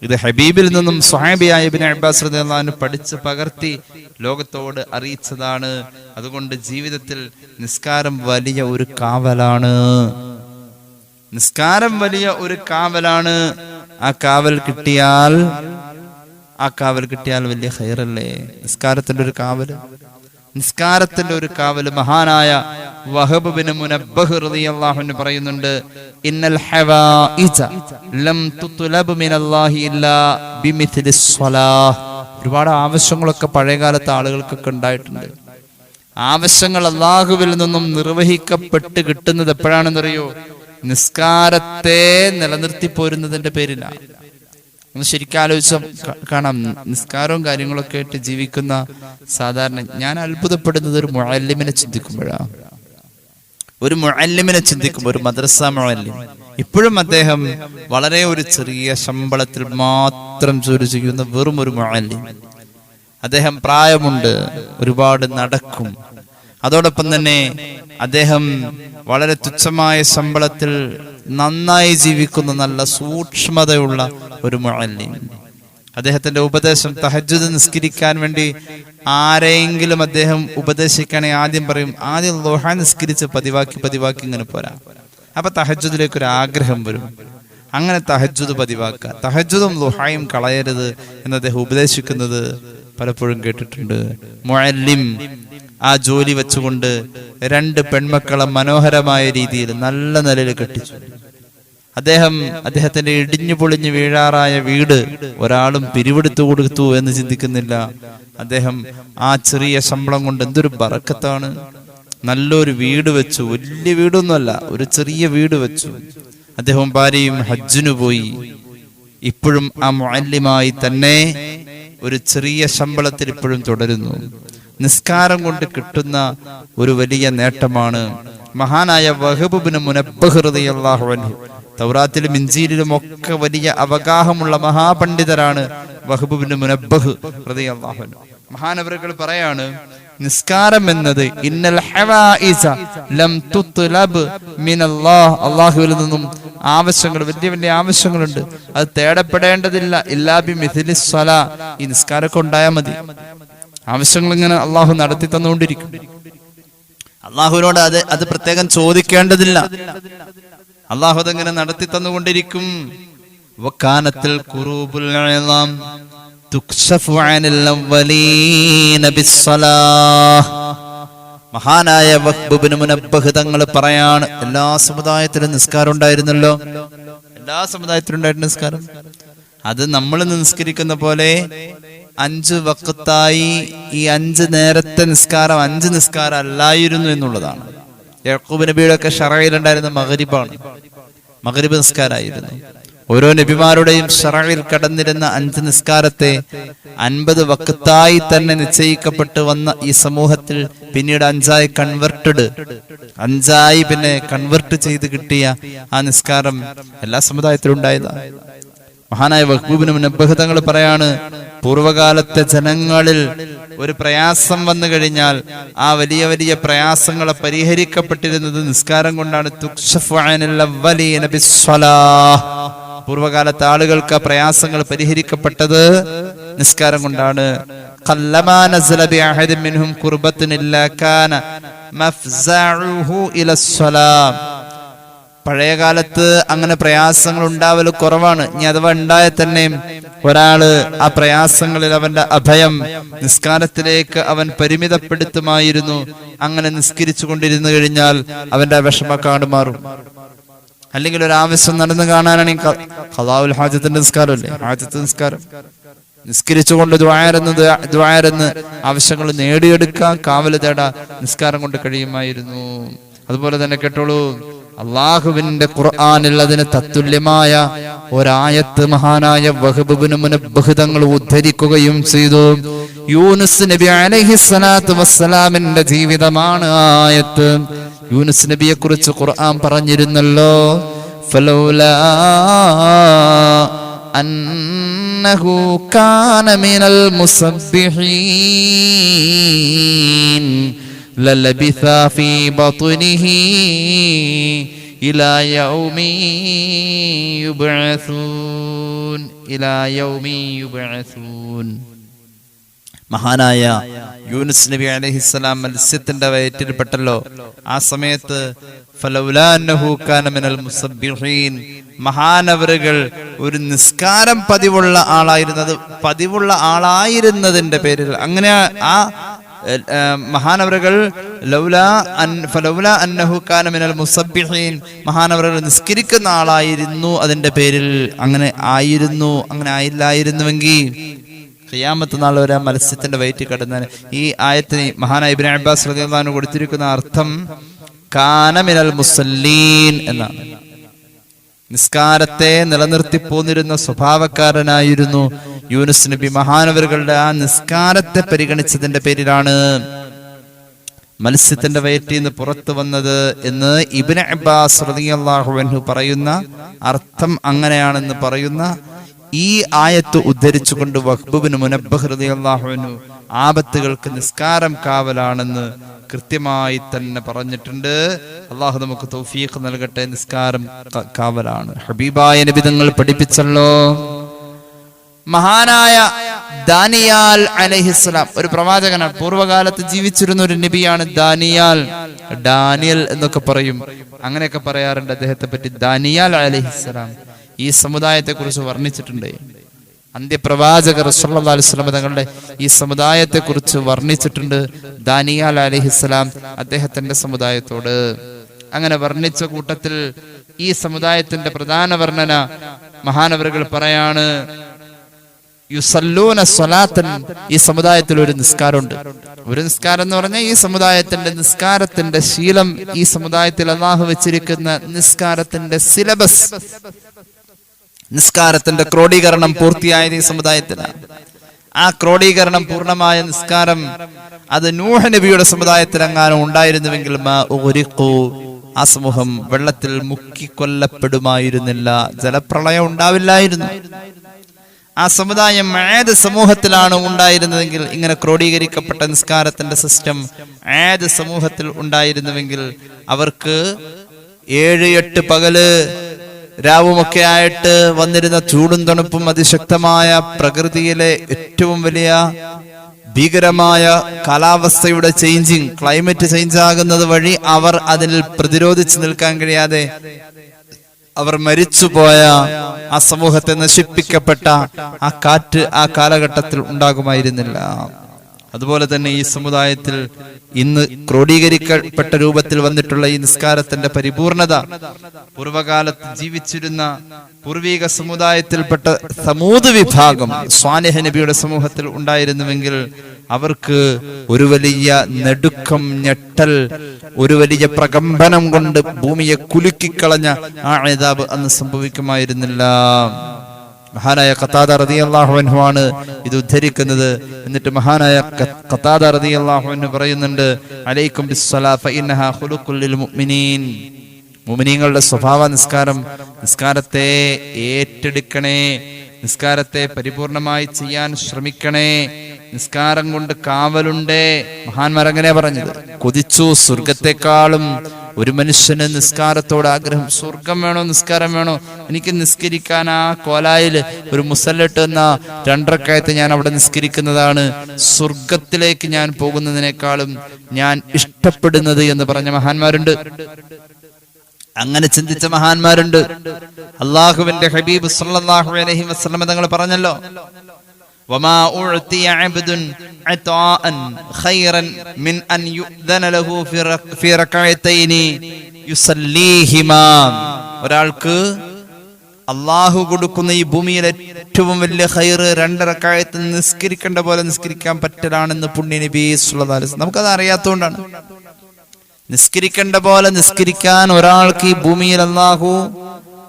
ഇത് ഹബീബിൽ നിന്നും സ്വഹാബിയായ ഇബ്നു അബ്ബാസ് റളിയല്ലാഹു അൻഹു പഠിച്ച് പകർത്തി ലോകത്തോട് അറിയിച്ചതാണ്. അതുകൊണ്ട് ജീവിതത്തിൽ നിസ്കാരം വലിയ ഒരു കാവലാണ്, നിസ്കാരം വലിയ ഒരു കാവലാണ്. ആ കാവൽ കിട്ടിയാൽ വലിയ ഖൈറല്ലേ. നിസ്കാരത്തിന്റെ ഒരു കാവല്, നിസ്കാരത്തിന്റെ ഒരു കാവല്. മഹാനായ വഹബ് ബിൻ മുനബ്ബഹ് റളിയല്ലാഹു അൻഹു പറയുന്നുണ്ട്, ഇന്നൽ ഹവായിജ ലം തുത്ലബ് മിനല്ലാഹി ഇല്ലാ ബിമിത്ലിസ് സ്വലാഹ്. ഒരുപാട് ആവശ്യങ്ങളൊക്കെ പഴയകാലത്തെ ആളുകൾക്കൊക്കെ ഉണ്ടായിട്ടുണ്ട്. ആവശ്യങ്ങൾ അല്ലാഹുവിൽ നിന്നും നിർവഹിക്കപ്പെട്ട് കിട്ടുന്നത് എപ്പോഴാണെന്നറിയോ? നിസ്കാരത്തെ നിലനിർത്തി പോരുന്നതിന്റെ പേരിലാണ്. ഒന്ന് ശരിക്കും ആലോചിച്ച കാണാം, നിസ്കാരവും കാര്യങ്ങളൊക്കെ ആയിട്ട് ജീവിക്കുന്ന സാധാരണ ഞാൻ അത്ഭുതപ്പെടുന്നത് ഒരു മുഅല്ലിമിനെ ചിന്തിക്കുമ്പോഴാണ്. ഒരു മുഅല്ലിമിനെ ചിന്തിക്കുമ്പോൾ, ഒരു മദ്രസ മുഅല്ലിം, ഇപ്പോഴും അദ്ദേഹം വളരെ ഒരു ചെറിയ ശമ്പളത്തിൽ മാത്രം ജോലി ചെയ്യുന്ന വെറും ഒരു മുഅല്ലിം. അദ്ദേഹം പ്രായമുണ്ട്, ഒരുപാട് നടക്കും. അതോടൊപ്പം തന്നെ അദ്ദേഹം വളരെ തുച്ഛമായ ശമ്പളത്തിൽ നന്നായി ജീവിക്കുന്ന നല്ല സൂക്ഷ്മതയുള്ള ഒരു മുഅല്ലിം. അദ്ദേഹത്തിന്റെ ഉപദേശം, തഹജ്ജുദ് നിസ്കരിക്കാൻ വേണ്ടി ആരെങ്കിലും അദ്ദേഹം ഉപദേശിക്കുകയാണെങ്കിൽ ആദ്യം പറയും, ആദ്യം ദുഹാ നിസ്കരിച്ച് പതിവാക്കി ഇങ്ങനെ പോരാ. അപ്പൊ തഹജ്ജുദിലേക്ക് ഒരു ആഗ്രഹം വരും. അങ്ങനെ തഹജ്ജുദ് പതിവാക്കുക, തഹജ്ജുദും ദുഹായും കളയരുത് എന്ന് അദ്ദേഹം ഉപദേശിക്കുന്നത് പലപ്പോഴും കേട്ടിട്ടുണ്ട്. മുഅല്ലിം ആ ജോലി വെച്ചുകൊണ്ട് 2 പെൺമക്കളെ മനോഹരമായ രീതിയിൽ നല്ല നിലയിൽ കെട്ടിച്ചു. അദ്ദേഹത്തിന്റെ ഇടിഞ്ഞു പൊളിഞ്ഞു വീഴാറായ വീട് ഒരാളും പിരിവെടുത്തു കൊടുത്തു എന്ന് ചിന്തിക്കുന്നില്ല. അദ്ദേഹം ആ ചെറിയ ശമ്പളം കൊണ്ട് എന്തൊരു ബറക്കത്താണ്. നല്ലൊരു വീട് വെച്ചു, വലിയ വീടൊന്നുമല്ല, ഒരു ചെറിയ വീട് വെച്ചു. അദ്ദേഹം ഭാര്യയും ഹജ്ജിനു പോയി. ഇപ്പോഴും ആ മുഅല്ലിമായി തന്നെ ഒരു ചെറിയ ശമ്പളത്തിൽ ഇപ്പോഴും തുടരുന്നു. നിസ്കാരം കൊണ്ട് കിട്ടുന്ന ഒരു വലിയ നേട്ടമാണ്. മഹാനായ വഹബ് ബിൻ മുനബ്ബഹ് റളിയല്ലാഹു അൻഹു, തൗറാത്തിലും ഇൻജീലിലും ഒക്കെ വലിയ അവഗാഹമുള്ള മഹാപണ്ഡിതരാണ് വഹബ് ബിൻ മുനബ്ബഹ് റളിയല്ലാഹു അൻഹു. മഹാനവറുകൾ പറയാണ്, നിസ്കാരം എന്നത് ഇന്നൽ ഹവായിസ ലം തുത്ലബ് മിനല്ലാഹ്, അല്ലാഹുവിൽ നിന്നും ആവശ്യങ്ങൾ, വലിയ വലിയ ആവശ്യങ്ങളുണ്ട്, അത് തേടപ്പെടേണ്ടതില്ല. ഇല്ലാ ബിമിത്ലിസ് സ്വലാ, ഈ നിസ്കാരമൊക്കെ ഉണ്ടായാൽ മതി. ആവശ്യങ്ങൾ ഇങ്ങനെ അള്ളാഹു നടത്തി തന്നുകൊണ്ടിരിക്കും. അള്ളാഹുവിനോട് അത് പ്രത്യേകം ചോദിക്കേണ്ടതില്ല, അള്ളാഹു അതങ്ങനെ നടത്തി തന്നുകൊണ്ടിരിക്കും. വകാനത്തിൽ ഖുറൂബുൽ ഇളാം തുക്ശഫു അനിൽ അവ്വലീന ബിസ്സലാഹ്. മഹാനായ വഹ്ബ് ബിൻ മുനബ്ബഹ് തങ്ങൾ പറയാണ്, എല്ലാ സമുദായത്തിലും നിസ്കാരം ഉണ്ടായിരുന്നല്ലോ, എല്ലാ സമുദായത്തിലും ഉണ്ടായിരുന്നു നിസ്കാരം. അത് നമ്മൾ നിസ്കരിക്കുന്ന പോലെ 5 വഖത്തായി ഈ 5 നേരത്തെ നിസ്കാരം 5 നിസ്കാരം അല്ലായിരുന്നു എന്നുള്ളതാണ്. യാക്കൂബ് നബിയുടെ ഒക്കെ ശറഇലുണ്ടായിരുന്ന മഗ്രിബാണ്, മഗ്രിബ് നിസ്കാരമായിരുന്നു. ഓരോ നബിമാരുടെയും ശറഇൽ കടന്നിരുന്ന 5 നിസ്കാരത്തെ 50 വഖത്തായി തന്നെ നിശ്ചയിക്കപ്പെട്ട് വന്ന ഈ സമൂഹത്തിൽ പിന്നീട് 5ആയി പിന്നെ കൺവെർട്ട് ചെയ്ത് കിട്ടിയ ആ നിസ്കാരം എല്ലാ സമുദായത്തിലും ഉണ്ടായതാണ്. മഹാനായ വഹ്ബ് ബിൻ മുനബ്ബഹ് തങ്ങൾ പറയാണ്, പൂർവകാലത്തെ ജനങ്ങളിൽ ഒരു പ്രയാസം വന്നു കഴിഞ്ഞാൽ ആ വലിയ വലിയ പ്രയാസങ്ങളെ പരിഹരിക്കപ്പെട്ടിരുന്നത് നിസ്കാരം കൊണ്ടാണ്. തുക്ശഫു അനിൽ അവ്വലീന ബിസ്സലാഹ്. പൂർവകാലത്തെ ആളുകൾക്ക് പ്രയാസങ്ങൾ പരിഹരിക്കപ്പെട്ടത് നിസ്കാരം കൊണ്ടാണ്. ഖല്ലമാ നസല ബിഅഹദിൻ മിൻഹും ഖുർബത്തുൻ ഇല്ലാ കാന മഫ്സഉഹു ഇലസ്സലാം. പഴയകാലത്ത് അങ്ങനെ പ്രയാസങ്ങൾ ഉണ്ടാവൽ കുറവാണ്. ഇനി അഥവാ ഉണ്ടായാൽ തന്നെ ഒരാള് ആ പ്രയാസങ്ങളിൽ അവന്റെ അഭയം നിസ്കാരത്തിലേക്ക് അവൻ പരിമിതപ്പെടുത്തുമായിരുന്നു. അങ്ങനെ നിസ്കരിച്ചു കൊണ്ടിരുന്നു കഴിഞ്ഞാൽ അവന്റെ വിഷമക്കാട് മാറും. അല്ലെങ്കിൽ ഒരു ആവശ്യം നടന്നു കാണാനാണെങ്കിൽ ഖളാഉൽ ഹാജത്തിന്റെ നിസ്കാരമല്ലേ, ഹാജത്ത് നിസ്കാരം, നിസ്കരിച്ചുകൊണ്ട് ദുആരെന്ന് ആവശ്യങ്ങൾ നേടിയെടുക്കാൻ കാവല് തേടാ നിസ്കാരം കൊണ്ട് കഴിയുമായിരുന്നു. അതുപോലെ തന്നെ കേട്ടോളൂ, അള്ളാഹുവിന്റെ ഖുർആനിൽ അതിന് തത്തുല്യമായ ഒരായത്ത് മഹാനായ വഹ്ബ് ബിൻ മുനബ്ബഹ് തങ്ങൾ ഉദ്ധരിക്കുകയും ചെയ്തു. യൂനുസ് നബി അലൈഹിസ്സലാത്തു വസ്സലാമിന്റെ ജീവിതമാണ് ആയത്ത്. യൂനുസ് നബിയെ കുറിച്ച് ഖുർആൻ പറഞ്ഞിരുന്നല്ലോ, ഫലൗലാ അന്നഹു കാന മിനൽ മുസബ്ബിഹീൻ ലലബിസ ഫീ ബത്നിഹി ഇലാ യൗമി യുബ്അസൂൻ. മഹാനായ യൂനുസ് നബി അലൈഹിസ്സലാം മത്സ്യത്തിന്റെ വയറ്റിൽപ്പെട്ടല്ലോ. ആ സമയത്ത് ഫലൗലാ അന്നഹു കാന മിനൽ മുസബ്ബിഹീൻ, മഹാനവറുകൾ ഒരു നിസ്കാരം പതിവുള്ള ആളായിരുന്നതിന്റെ പേരിൽ അങ്ങനെ ആ മഹാനവറുകൾ ഫലൗലാ അന്നഹു കാന മിനൽ മുസബ്ബിഹീൻ, മഹാനവറുകൾ നിസ്കരിക്കുന്ന ആളായിരുന്നു. അതിന്റെ പേരിൽ അങ്ങനെ ആയില്ലായിരുന്നുവെങ്കിൽ ഖിയാമത്ത് നാൾ വരെ മത്സ്യത്തിന്റെ വയറ്റിൽ കിടന്നാൽ. ഈ ആയത്തിന് മഹാനായ ഇബ്നു അബ്ബാസ് റളിയല്ലാഹു അൻഹു കൊടുത്തിരിക്കുന്ന അർത്ഥം കാന മിനൽ മുസല്ലീൻ എന്നാണ്. നിസ്കാരത്തെ നിലനിർത്തി പോന്നിരുന്ന സ്വഭാവക്കാരനായിരുന്നു യൂനുസ് നബി. മഹാനവറുകളുടെ ആ നിസ്കാരത്തെ പരിഗണിച്ചതിന്റെ പേരിലാണ് മത്സ്യത്തിന്റെ വയറ്റിൽ നിന്ന് പുറത്തു വന്നത് എന്ന് ഇബ്നു അബ്ബാസ് റളിയല്ലാഹു അൻഹു പറയുന്ന അർത്ഥം അങ്ങനെയാണെന്ന് പറയുന്ന ഈ ആയത്ത് ഉദ്ധരിച്ചുകൊണ്ട് വഹ്ബ് ബിൻ മുനബ്ബഹ് റളിയല്ലാഹു അൻഹു ആപത്തുകൾക്ക് നിസ്കാരം കാവലാണെന്ന് കൃത്യമായി തന്നെ പറഞ്ഞിട്ടുണ്ട്. അള്ളാഹു നമുക്ക് തൗഫീഖ് നൽകട്ടെ. നിസ്കാരം കാവലാണ്. ഹബീബായ നബി തങ്ങൾ പഠിപ്പിച്ചല്ലോ. മഹാനായ ദാനിയാൽ അലൈഹിസ്സലാം ഒരു പ്രവാചകനാണ്. പൂർവ്വകാലത്ത് ജീവിച്ചിരുന്ന ഒരു നബിയാണ് ദാനിയാൽ. ഡാനിയൽ എന്നൊക്കെ പറയും, അങ്ങനെയൊക്കെ പറയാറുണ്ട് അദ്ദേഹത്തെ പറ്റി. ദാനിയാൽ അലൈഹിസ്സലാം ഈ സമുദായത്തെ കുറിച്ച് വർണ്ണിച്ചിട്ടുണ്ട്. അന്ത്യപ്രവാചകർ സല്ലല്ലാഹു അലൈഹി വസല്ലം തങ്ങളുടെ ഈ സമുദായത്തെ കുറിച്ച് വർണ്ണിച്ചിട്ടുണ്ട്. ദാനിയാൽ അലൈഹിസ്സലാം അദ്ദേഹത്തിന്റെ സമുദായത്തോട് അങ്ങനെ വർണ്ണിച്ച കൂട്ടത്തിൽ ഈ സമുദായത്തിന്റെ പ്രധാന വർണ്ണന മഹാനവറുകൾ പറയാണ്, യുസല്ലൂന സ്വലാത്തൻ, ഈ സമുദായത്തിൽ ഒരു നിസ്കാരമുണ്ട്. ഒരു നിസ്കാരം എന്ന് പറഞ്ഞാൽ ഈ സമുദായത്തിന്റെ നിസ്കാരത്തിന്റെ ശീലം, ഈ സമുദായത്തിൽ അല്ലാഹു വെച്ചിരിക്കുന്ന നിസ്കാരത്തിന്റെ സിലബസ്, നിസ്കാരത്തിന്റെ ക്രോഡീകരണം പൂർത്തിയായത് ഈ സമുദായത്തിലാണ്. ആ ക്രോഡീകരണം പൂർണ്ണമായ നിസ്കാരം അത് നൂഹ് നബിയുടെ സമുദായത്തിലെങ്ങാനും ഉണ്ടായിരുന്നുവെങ്കിൽ ആ സമൂഹം വെള്ളത്തിൽ മുക്കിക്കൊല്ലപ്പെടുമായിരുന്നില്ല, ജലപ്രളയം ഉണ്ടാവില്ലായിരുന്നു. ആ സമുദായം ആദ് സമൂഹത്തിലാണ് ഉണ്ടായിരുന്നതെങ്കിൽ, ഇങ്ങനെ ക്രോഡീകരിക്കപ്പെട്ട നിസ്കാരത്തിന്റെ സിസ്റ്റം ആദ് സമൂഹത്തിൽ ഉണ്ടായിരുന്നുവെങ്കിൽ അവർക്ക് 7-8 പകല് രാവുമൊക്കെ ആയിട്ട് വന്നിരുന്ന ചൂടും തണുപ്പും അതിശക്തമായ പ്രകൃതിയിലെ ഏറ്റവും വലിയ ഭീകരമായ കാലാവസ്ഥയുടെ ക്ലൈമറ്റ് ചേഞ്ച് ആകുന്നത് വഴി അവർ അതിൽ പ്രതിരോധിച്ചു നിൽക്കാൻ കഴിയാതെ അവർ മരിച്ചുപോയ ആ സമൂഹത്തെ നശിപ്പിക്കപ്പെട്ട ആ കാറ്റ് ആ കാലഘട്ടത്തിൽ ഉണ്ടാകുമായിരുന്നില്ല. അതുപോലെ തന്നെ ഈ സമുദായത്തിൽ ഇന്ന് ക്രോഡീകരിക്കപ്പെട്ട രൂപത്തിൽ വന്നിട്ടുള്ള ഈ നിസ്കാരത്തിന്റെ പരിപൂർണത പൂർവകാലത്ത് ജീവിച്ചിരുന്ന പൂർവീക സമുദായത്തിൽപ്പെട്ട സമൂത് വിഭാഗം സ്വാലിഹ് നബിയുടെ സമൂഹത്തിൽ ഉണ്ടായിരുന്നുവെങ്കിൽ അവർക്ക് ഒരു വലിയ നെടുക്കം, ഞെട്ടൽ, ഒരു വലിയ പ്രകമ്പനം കൊണ്ട് ഭൂമിയെ കുലുക്കിക്കളഞ്ഞ ആ ഇദാബ് അന്ന് സംഭവിക്കുമായിരുന്നില്ല. മഹാനായ ഖതാദ റളിയല്ലാഹു അൻഹു ആണ് ഇത് ഉദ്ധരിക്കുന്നത്. എന്നിട്ട് മഹാനായ ഖതാദ റളിയല്ലാഹു അൻഹു പറയുന്നുണ്ട്, അലൈക്കും ബിസ്സലാ ഫഇന്നഹാ ഖുലുഖുൽ ലിൽ മുഅ്മിനീൻ. മുഅ്മിനീങ്ങളുടെ സ്വഭാവ നിസ്കാരത്തെ ഏറ്റെടുക്കണേ, നിസ്കാരത്തെ പരിപൂർണമായി ചെയ്യാൻ ശ്രമിക്കണേ. നിസ്കാരം കൊണ്ട് കാവലുണ്ടേ. മഹാന്മാർ അങ്ങനെ പറഞ്ഞത്. കൊതിച്ചു സ്വർഗത്തെക്കാളും ഒരു മനുഷ്യന് നിസ്കാരത്തോട് ആഗ്രഹം. സ്വർഗം വേണോ നിസ്കാരം വേണോ? എനിക്ക് നിസ്കരിക്കാൻ ആ കോലായിൽ ഒരു മുസല്ലിട്ട് എന്ന 2 റക്അത്ത് ഞാൻ അവിടെ നിസ്കരിക്കുന്നതാണ് സ്വർഗത്തിലേക്ക് ഞാൻ പോകുന്നതിനേക്കാളും ഞാൻ ഇഷ്ടപ്പെടുന്നത് എന്ന് പറഞ്ഞ മഹാന്മാരുണ്ട്. അങ്ങനെ ചിന്തിച്ച മഹാന്മാരുണ്ട്. അള്ളാഹുവിന്റെ ഹബീബ് സല്ലല്ലാഹു അലൈഹി വസല്ലം തങ്ങൾ പറഞ്ഞല്ലോ, വമാ ഉഅതിയ അബ്ദുൻ അതാഅൻ ഖൈറൻ മിൻ അൻ യുഅ്ദന ലഹു ഫി റക്അതൈനി യുസല്ലീഹിമാ. ഒരാൾക്ക് അള്ളാഹു കൊടുക്കുന്ന ഈ ഭൂമിയിലെ ഏറ്റവും വലിയ ഖൈറ് 2 റക്അത്ത് നിസ്കരിക്കേണ്ട പോലെ നിസ്കരിക്കാൻ പറ്റലാണെന്ന് പുണ്യ നബി സല്ലല്ലാഹു അലൈഹി വസല്ലം. നമുക്കത് അറിയാത്തതുകൊണ്ടാണ്. നിസ്കരിക്കേണ്ട പോലെ നിസ്കരിക്കാൻ ഒരാൾക്ക് ഈ ഭൂമിയിൽ അല്ലാഹു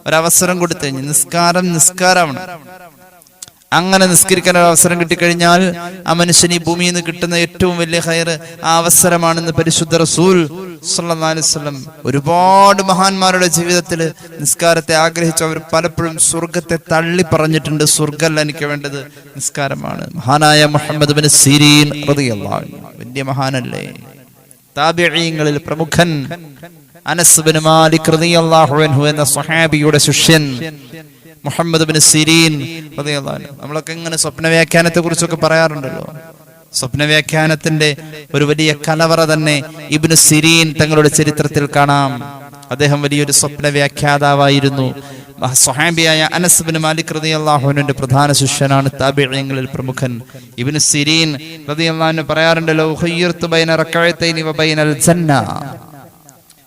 ഒരവസരം കൊടുത്തു കഴിഞ്ഞു. നിസ്കാരമാണ്. അങ്ങനെ നിസ്കരിക്കാൻ ഒരു അവസരം കിട്ടിക്കഴിഞ്ഞാൽ ആ മനുഷ്യന് ഈ ഭൂമിയിൽ നിന്ന് കിട്ടുന്ന ഏറ്റവും വലിയ ഖൈർ ആ അവസരമാണെന്ന് പരിശുദ്ധ റസൂൽ സല്ലല്ലാഹു അലൈഹി വസല്ലം. ഒരുപാട് മഹാന്മാരുടെ ജീവിതത്തിൽ നിസ്കാരത്തെ ആഗ്രഹിച്ചവർ പലപ്പോഴും സ്വർഗത്തെ തള്ളി പറഞ്ഞിട്ടുണ്ട്. സ്വർഗമല്ല എനിക്ക് വേണ്ടത്, നിസ്കാരമാണ്. മഹാനായ മുഹമ്മദ് ബിൻ സിരീൻ റളിയല്ലാഹു അൻഹു വലിയ മഹാനല്ലേ, താബിഈങ്ങളിൽ പ്രമുഖൻ അനസ് ബിൻ മാലിക് റളിയല്ലാഹു അൻഹു എന്ന സ്വഹാബിയുടെ ശിഷ്യൻ മുഹമ്മദ് ബിൻ സിരീൻ റളിയല്ലാഹു അൻഹു. നമ്മളൊക്കെ ഇങ്ങനെ സ്വപ്ന വ്യാഖ്യാനത്തെ കുറിച്ചൊക്കെ പറയാറുണ്ടല്ലോ. സ്വപ്ന വ്യാഖ്യാനത്തിന്റെ ഒരു വലിയ കലവറ തന്നെ ഇബ്നു സിരീൻ തങ്ങളുടെ ചരിത്രത്തിൽ കാണാം. അദ്ദേഹം വലിയൊരു സ്വപ്ന വ്യാഖ്യാതാവായിരുന്നു. സ്വഹാബിയായ അനസ് ബിൻ മാലിക് റളിയല്ലാഹു അൻഹുവിന്റെ പ്രധാന ശിഷ്യനാണ്, താബിഈങ്ങളിൽ പ്രമുഖൻ. ഇബ്നു സിരീൻ റളിയല്ലാഹു അൻഹു പറയാറുണ്ടല്ലോ, ഖയ്യർതു ബൈന റകഅതൈനി വ ബൈനൽ ജന്ന,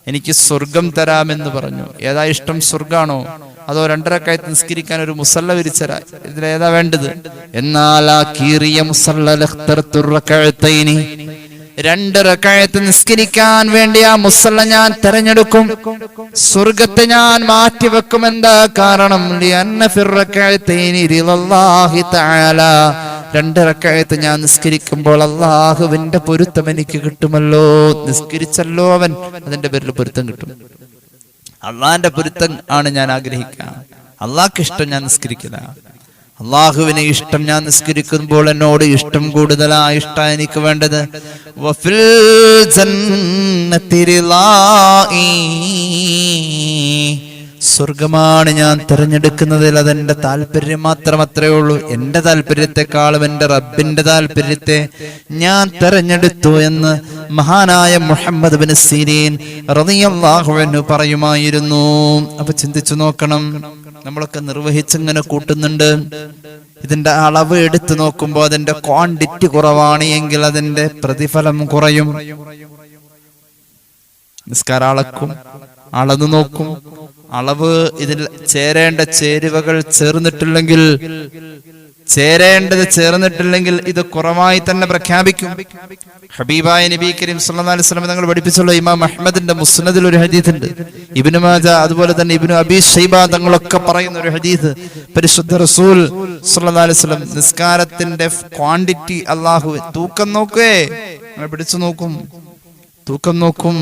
എനിക്ക് സ്വർഗം തരാമെന്ന് പറഞ്ഞു. ഏതാ ഇഷ്ടം, സ്വർഗാണോ അതോ 2 റക്അത്ത് നിസ്കരിക്കാൻ ഒരു മുസല്ല വിരിച്ചരാ, ഇതിലേതാ വേണ്ടത്? എന്നാൽ ആ കീറിയ മുസല്ല ലഖ്തർതു റകഅതൈനി, 2 റക്അത്ത് നിസ്കരിക്കാൻ വേണ്ടി ആ മുസല്ല ഞാൻ തെരഞ്ഞെടുക്കും. സ്വർഗത്തെ ഞാൻ മാറ്റിവെക്കും. എന്താ കാരണം? ലിഅന്ന ഫിർ റകഅതൈനി റിളല്ലാഹി തആല, 2 റക്അത്ത് ഞാൻ നിസ്കരിക്കുമ്പോൾ അല്ലാഹുവിന്റെ പൊരുത്തം എനിക്ക് കിട്ടുമല്ലോ. നിസ്കരിച്ചല്ലോ അവൻ, അതിന്റെ പേരിൽ പൊരുത്തം കിട്ടും. അള്ളാന്റെ പൊരുത്തം ആണ് ഞാൻ ആഗ്രഹിക്കുക. അള്ളാഹ്ക്ക് ഇഷ്ടം ഞാൻ നിസ്കരിക്കില്ല. അള്ളാഹുവിനെ ഇഷ്ടം ഞാൻ നിസ്കരിക്കുമ്പോൾ എന്നോട് ഇഷ്ടം കൂടുതലാ, ഇഷ്ട എനിക്ക് വേണ്ടത്. വഫിൽ ജന്നതി റിളാഇ, സ്വർഗമാണ് ഞാൻ തിരഞ്ഞെടുക്കുന്നതിൽ അതെന്റെ താല്പര്യം മാത്രം, അത്രേ ഉള്ളൂ. എന്റെ താല്പര്യത്തെക്കാളും എന്റെ റബ്ബിന്റെ താല്പര്യത്തെ ഞാൻ തെരഞ്ഞെടുത്തു എന്ന് മഹാനായ മുഹമ്മദ് ബിൻ സിരീൻ റളിയല്ലാഹു അൻഹു പറയുമായിരുന്നു. അപ്പൊ ചിന്തിച്ചു നോക്കണം, നമ്മളൊക്കെ നിർവഹിച്ചിങ്ങനെ കൂട്ടുന്നുണ്ട്. ഇതിന്റെ അളവ് എടുത്തു നോക്കുമ്പോൾ അതിന്റെ ക്വാണ്ടിറ്റി കുറവാണ് എങ്കിൽ അതിന്റെ പ്രതിഫലം കുറയും. നിസ്കാരം അളക്കും, അളന്നു നോക്കും, അളവ് ഇതിൽ ചേരേണ്ട ചേരുവകൾ ചേർന്നിട്ടില്ലെങ്കിൽ ഇത് കുറവായി തന്നെ പ്രഖ്യാപിക്കും. ഹബീബായ നബി കരീം സല്ലല്ലാഹു അലൈഹി വസല്ലം തങ്ങൾ പഠിപ്പിച്ചുള്ള ഇമാം അഹ്മദിന്റെ മുസ്നദിൽ ഒരു ഹദീസ് ഉണ്ട്. ഇബ്നു മാജ അതുപോലെ തന്നെ ഇബ്നു അബീ ശൈബ തങ്ങളൊക്കെ പറയുന്ന ഒരു ഹദീസ്, പരിശുദ്ധ റസൂൽ സല്ലല്ലാഹു അലൈഹി വസല്ലം നിസ്കാരത്തിന്റെ ക്വാണ്ടിറ്റി അല്ലാഹു തൂക്കം നോക്കേ, പിടിച്ചു നോക്കും, തൂക്കം നോക്കും.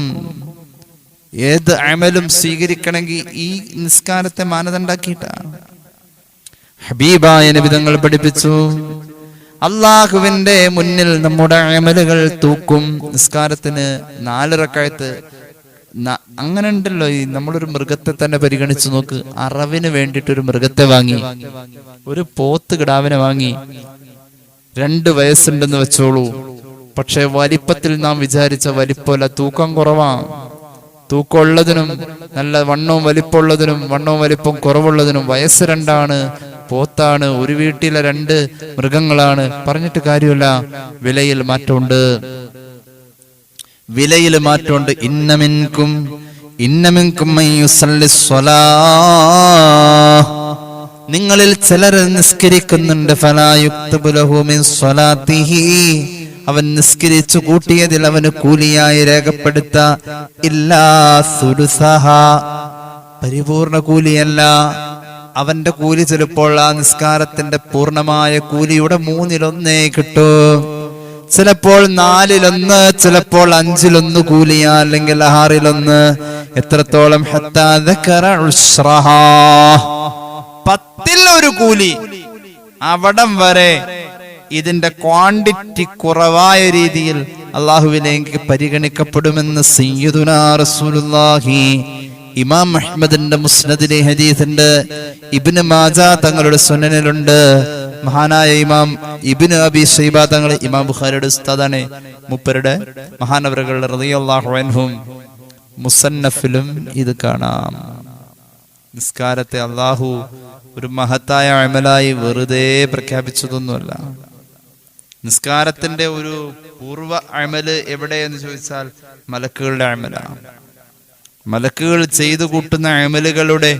ഏത് അമലും സ്വീകരിക്കണമെങ്കിൽ ഈ നിസ്കാരത്തെ മാനദണ്ഡാക്കിയിട്ടാണ്. ഹബീബായ നബി തങ്ങൾ പഠിപ്പിച്ചു, അള്ളാഹുവിന്റെ മുന്നിൽ നമ്മുടെ അമലുകൾ തൂക്കും. നിസ്കാരത്തിന് 4 റക്അത്ത് അങ്ങനെ ഉണ്ടല്ലോ. ഈ നമ്മളൊരു മൃഗത്തെ തന്നെ പരിഗണിച്ചു നോക്ക്. അറവിന് വേണ്ടിയിട്ട് ഒരു മൃഗത്തെ വാങ്ങി, ഒരു പോത്ത് കിടാവിനെ വാങ്ങി, 2 വയസ്സുണ്ടെന്ന് വെച്ചോളൂ. പക്ഷെ വലിപ്പത്തിൽ നാം വിചാരിച്ച വലിപ്പമല്ല, തൂക്കം കുറവാണ്. തൂക്കമുള്ളതിനും നല്ല വണ്ണവും വലിപ്പമുള്ളതിനും വണ്ണവും വലിപ്പം കുറവുള്ളതിനും വയസ്സ് 2ആണ്, പോത്താണ്, ഒരു വീട്ടിലെ 2 മൃഗങ്ങളാണ്. പറഞ്ഞിട്ട് കാര്യമില്ല, വിലയിൽ മാറ്റമുണ്ട്, വിലയിൽ മാറ്റമുണ്ട്. ഇന്നമിൻകും നിങ്ങളിൽ ചിലർ നിസ്കരിക്കുന്നുണ്ട്, ഫലാ യുക്തബു ലഹു മിൻ സ്വലാത്തിഹി, അവൻ നിസ്കരിച്ചു കൂട്ടിയതിൽ അവന് കൂലിയായി രേഖപ്പെടുത്ത ഇല്ലാ സുലുസഹ, പരിപൂർണ കൂലിയല്ല. അവന്റെ കൂലി ചിലപ്പോൾ ആ നിസ്കാരത്തിന്റെ പൂർണ്ണമായ കൂലിയുടെ 1/3 കിട്ടൂ, ചിലപ്പോൾ 4/1, ചിലപ്പോൾ 5/1 കൂലിയാ, അല്ലെങ്കിൽ 6/1. എത്രത്തോളം? ഹത്താ ദക്കറ ഉശ്റഹാ, 10 കൂലി. അവിടം വരെ ഇതിന്റെ ക്വാണ്ടിറ്റി കുറവായ രീതിയിൽ അള്ളാഹുവിലേക്ക് പരിഗണിക്കപ്പെടുമെന്ന് സയ്യിദുനാ റസൂലുള്ളാഹി. ഇമാം അഹ്മദിന്റെ മുസ്നദിലെ ഹദീസുണ്ട്, ഇബ്നു മാജ തങ്ങളുടെ സുനനിലുണ്ട്. മഹാനായ ഇമാം ഇബ്നു അബീ ശൈബ തങ്ങൾ, ഇമാം ബുഖാരിയുടെ ഉസ്താദാണ്, മൂപ്പരുടെ മഹാനവറുകൾ റളിയല്ലാഹു അൻഹും മുസന്നഫിലും ഇത് കാണാം. നിസ്കാരത്തെ അള്ളാഹു ഒരു മഹത്തായ അമലായി വെറുതെ പ്രഖ്യാപിച്ചതൊന്നുമല്ല. നിസ്കാരത്തിന്റെ ഒരു പൂർവ്വ അമല് എവിടെയെന്ന് ചോദിച്ചാൽ മലക്കുകളുടെ അമലാണ്. മലക്കുകൾ ചെയ്തു കൂട്ടുന്ന അമലുകളുടെ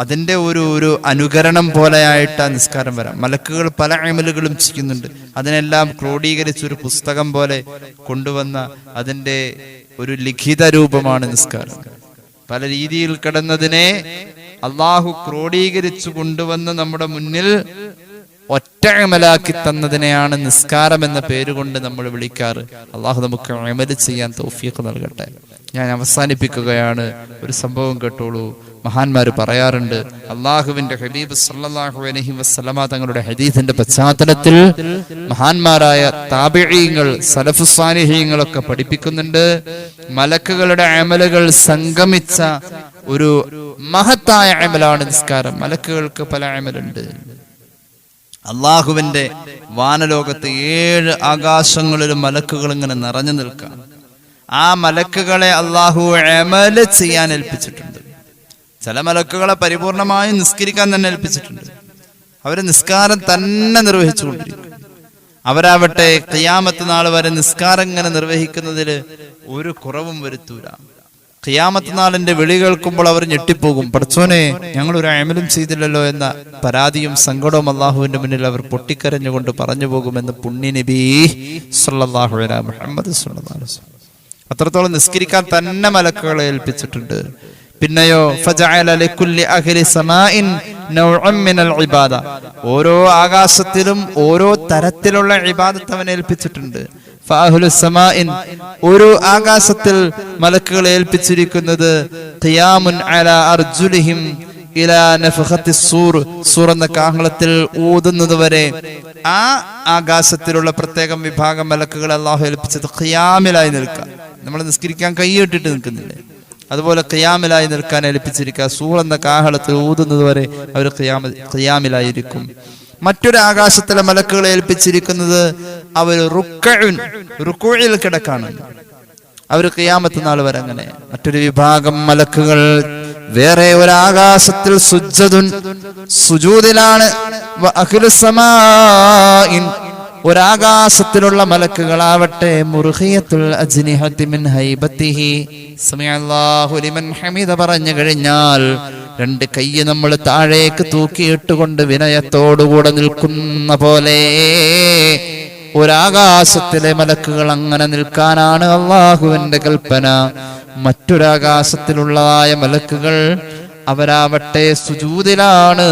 അതിന്റെ ഒരു അനുകരണം പോലെയായിട്ട് നിസ്കാരം വരാം. മലക്കുകൾ പല അമലുകളും ചെയ്യുന്നുണ്ട്, അതിനെല്ലാം ക്രോഡീകരിച്ച് ഒരു പുസ്തകം പോലെ കൊണ്ടുവന്ന അതിന്റെ ഒരു ലിഖിത രൂപമാണ് നിസ്കാരം. പല രീതിയിൽ കിടന്നതിനെ അള്ളാഹു ക്രോഡീകരിച്ചു കൊണ്ടുവന്ന് നമ്മുടെ മുന്നിൽ ഒറ്റ അമലാക്കി തന്നതിനെയാണ് നിസ്കാരം എന്ന പേരുകൊണ്ട് നമ്മൾ വിളിക്കാറ്. അള്ളാഹു നമുക്ക് അമല് ചെയ്യാൻ തൗഫീഖ് നൽകട്ടെ. ഞാൻ അവസാനിപ്പിക്കുകയാണ്. ഒരു സംഭവം കേട്ടോളൂ. മഹാന്മാര് പറയാറുണ്ട്, അള്ളാഹുവിന്റെ ഹബീബ് സല്ലല്ലാഹു അലൈഹി വസല്ലമ തങ്ങളുടെ ഹദീസിന്റെ പശ്ചാത്തലത്തിൽ മഹാന്മാരായ താബിഈങ്ങൾ, സലഫുസ് സാലിഹീങ്ങളൊക്കെ പഠിപ്പിക്കുന്നുണ്ട്, മലക്കുകളുടെ അമലുകൾ സംഗമിച്ച ഒരു മഹത്തായ അമലാണ് നിസ്കാരം. മലക്കുകൾക്ക് പല അമലുണ്ട്. അള്ളാഹുവിന്റെ വാനലോകത്ത് 7 ആകാശങ്ങളിലും മലക്കുകൾ ഇങ്ങനെ നിറഞ്ഞു നിൽക്കാം. ആ മലക്കുകളെ അള്ളാഹു അമല് ചെയ്യാൻ ഏൽപ്പിച്ചിട്ടുണ്ട്. ചില മലക്കുകളെ പരിപൂർണമായും നിസ്കരിക്കാൻ തന്നെ ഏൽപ്പിച്ചിട്ടുണ്ട്. അവര് നിസ്കാരം തന്നെ നിർവഹിച്ചുകൊണ്ടിരിക്കും. അവരാവട്ടെ ഖിയാമത്ത് നാൾ വരെ നിസ്കാരം ഇങ്ങനെ നിർവഹിക്കുന്നതിൽ ഒരു കുറവും വരുത്തൂല. ഖിയാമത്ത് നാളിന്റെ വിളി കേൾക്കുമ്പോൾ അവർ ഞെട്ടിപ്പോകും. പടച്ചോനെ, ഞങ്ങൾ ഒരു അമലും ചെയ്തില്ലല്ലോ എന്ന പരാതിയും സങ്കടവും അള്ളാഹുവിന്റെ മുന്നിൽ അവർ പൊട്ടിക്കരഞ്ഞുകൊണ്ട് പറഞ്ഞു പോകുമെന്ന് പുണ്യ നബി സല്ലല്ലാഹു അലൈഹി മുഹമ്മദ് സല്ലല്ലാഹു അലൈഹി വസല്ലം. അത്രത്തോളം നിസ്കരിക്കാൻ തന്നെ മലക്കുകളെ ഏൽപ്പിച്ചിട്ടുണ്ട്. പിന്നെയോ ഫജഅല ലികുല്ലി അഹ്ലി സമാഇൻ നൗഅൻ മിനൽ ഇബാദ, ഓരോ ആകാശത്തിലും ഓരോ തരത്തിലുള്ള ഇബാദത്ത് അവൻ ഏൽപ്പിച്ചിട്ടുണ്ട്. ഫഅഹ്ലു സമാഇൻ, ഒരു ആകാശത്തിൽ മലക്കുകളെ ഏൽപ്പിച്ചിരിക്കുന്നത് ഖിയാമുൻ അലാ അർജുലിഹിം ഇലാ നഫഖത്തി സൂർ, സൂർ എന്ന കാഹളത്തിൽ ഊതുന്നത് വരെ ആ ആകാശത്തിലുള്ള പ്രത്യേകം വിഭാഗം മലക്കുകളെ അല്ലാഹു ഏൽപ്പിച്ചത് ഖിയാമിലായി നിൽക്കാൻ. നമ്മൾ നിസ്കരിക്കാൻ കൈയിട്ടിട്ട് നിൽക്കുന്നില്ലേ, അതുപോലെ ഖിയാമിലായി നിൽക്കാൻ ഏൽപ്പിച്ചിരിക്കുക. സൂർ എന്ന കാഹളത്തിൽ ഊതുന്നത് വരെ അവർ ഖിയാമിലായിരിക്കും. മറ്റൊരു ആകാശത്തിലെ മലക്കുകളെ ഏൽപ്പിച്ചിരിക്കുന്നത് അവർ റുക്കൂഇൽ കിടക്കാണ്. അവർ ഖിയാമത്ത് നാൾ വരെ അങ്ങനെ. മറ്റൊരു വിഭാഗം മലക്കുകൾ വേറെ ഒരു ആകാശത്തിൽ സുജൂദിലാണ്. ഒരാകാശത്തിലുള്ള മലക്കുകളാവട്ടെ മുർഖിയത്തുൽ അജ്നിഹതി മിൻ ഹൈബത്തിഹി, സമിഅല്ലാഹു ലിമൻ ഹമിദ പറഞ്ഞു കഴിഞ്ഞാൽ 2 കൈ നമ്മൾ താഴേക്ക് തൂക്കിയിട്ടുകൊണ്ട് വിനയത്തോടുകൂടെ നിൽക്കുന്ന പോലെ ഒരാകാശത്തിലെ മലക്കുകൾ അങ്ങനെ നിൽക്കാനാണ് അള്ളാഹുവിന്റെ കൽപ്പന. മറ്റൊരാകാശത്തിലുള്ളതായ മലക്കുകൾ അവരാവട്ടെ സുജൂദിലാണ്.